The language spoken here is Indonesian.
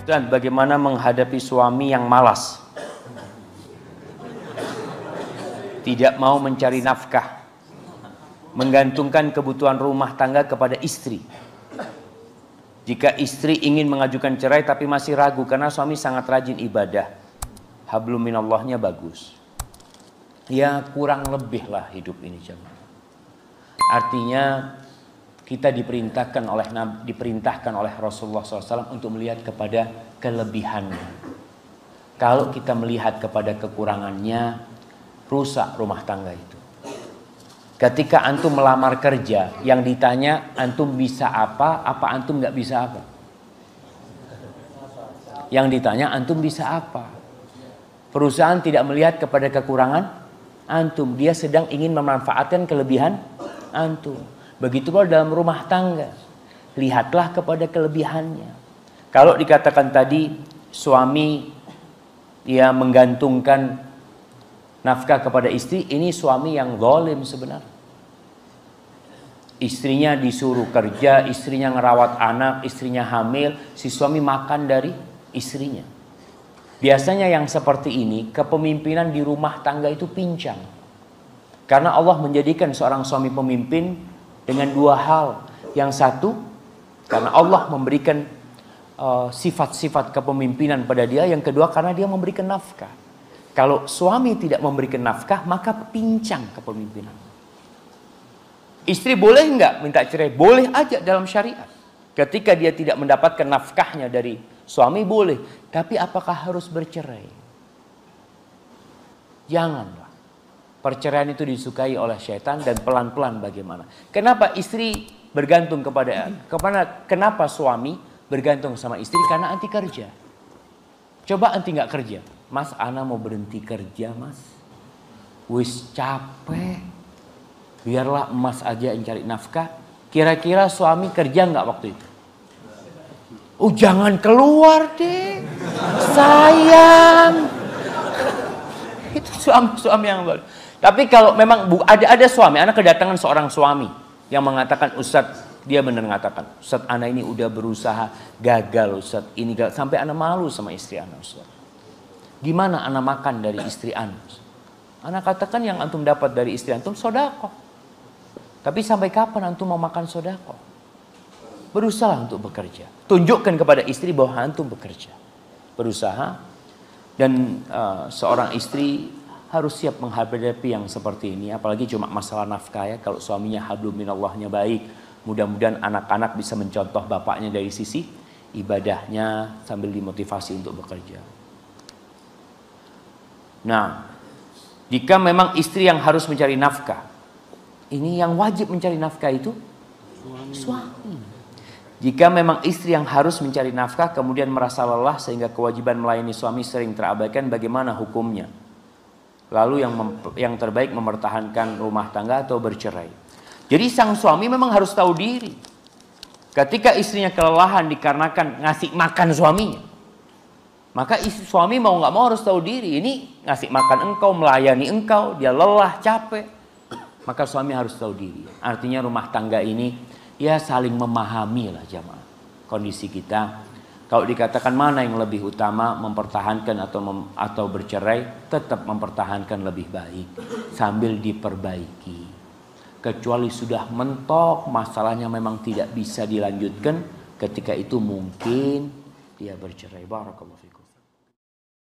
Dan bagaimana menghadapi suami yang malas, tidak mau mencari nafkah, menggantungkan kebutuhan rumah tangga kepada istri. Jika istri ingin mengajukan cerai tapi masih ragu karena suami sangat rajin ibadah, hablum minallahnya bagus. Ya kurang lebih lah hidup ini jemaah. Artinya kita diperintahkan oleh Rasulullah SAW untuk melihat kepada kelebihannya. Kalau kita melihat kepada kekurangannya, rusak rumah tangga itu. Ketika antum melamar kerja, yang ditanya antum bisa apa antum nggak bisa apa? Yang ditanya antum bisa apa? Perusahaan tidak melihat kepada kekurangan antum, dia sedang ingin memanfaatkan kelebihan antum. Begitu pula dalam rumah tangga, lihatlah kepada kelebihannya. Kalau dikatakan tadi suami dia menggantungkan nafkah kepada istri, ini suami yang zalim sebenarnya. Istrinya disuruh kerja, istrinya ngerawat anak, istrinya hamil, si suami makan dari istrinya. Biasanya yang seperti ini, kepemimpinan di rumah tangga itu pincang. Karena Allah menjadikan seorang suami pemimpin dengan dua hal. Yang satu, karena Allah memberikan sifat-sifat kepemimpinan pada dia. Yang kedua, karena dia memberikan nafkah. Kalau suami tidak memberikan nafkah, maka pincang kepemimpinan. Istri boleh nggak minta cerai? Boleh aja dalam syariat. Ketika dia tidak mendapatkan nafkahnya dari suami, boleh. Tapi apakah harus bercerai? Janganlah. Perceraian itu disukai oleh syaitan dan pelan-pelan bagaimana. Kenapa istri bergantung kenapa suami bergantung sama istri? Karena anti kerja. Coba anti nggak kerja. Mas, ana mau berhenti kerja, mas. Wis capek. Biarlah emas aja yang cari nafkah. Kira-kira suami kerja nggak waktu itu? Oh, jangan keluar deh. Sayang. Itu suami yang baru. Tapi kalau memang ada suami, anak kedatangan seorang suami yang mengatakan, Ustadz, dia benar mengatakan, Ustadz, anak ini udah berusaha gagal, Ustadz, ini gagal. Sampai anak malu sama istri anak, Ustadz. Gimana anak makan dari istri anak? Anak katakan yang antum dapat dari istri antum sodako. Tapi sampai kapan antum mau makan sodako? Berusaha untuk bekerja. Tunjukkan kepada istri bahwa antum bekerja. Berusaha. Dan seorang istri harus siap menghadapi yang seperti ini. Apalagi cuma masalah nafkah ya. Kalau suaminya hablum minallahnya baik, mudah-mudahan anak-anak bisa mencontoh bapaknya dari sisi ibadahnya sambil dimotivasi untuk bekerja. Nah, jika memang istri yang harus mencari nafkah, ini yang wajib mencari nafkah itu suami. Jika memang istri yang harus mencari nafkah kemudian merasa lelah sehingga kewajiban melayani suami sering terabaikan, bagaimana hukumnya? Lalu yang terbaik mempertahankan rumah tangga atau bercerai. Jadi sang suami memang harus tahu diri. Ketika istrinya kelelahan dikarenakan ngasih makan suaminya, maka suami mau nggak mau harus tahu diri. Ini ngasih makan engkau, melayani engkau, dia lelah, capek. Maka suami harus tahu diri. Artinya rumah tangga ini ya saling memahami lah jamaah kondisi kita. Kalau dikatakan mana yang lebih utama, mempertahankan atau bercerai, tetap mempertahankan lebih baik sambil diperbaiki. Kecuali sudah mentok, masalahnya memang tidak bisa dilanjutkan, ketika itu mungkin dia bercerai. Barakallahu fikum.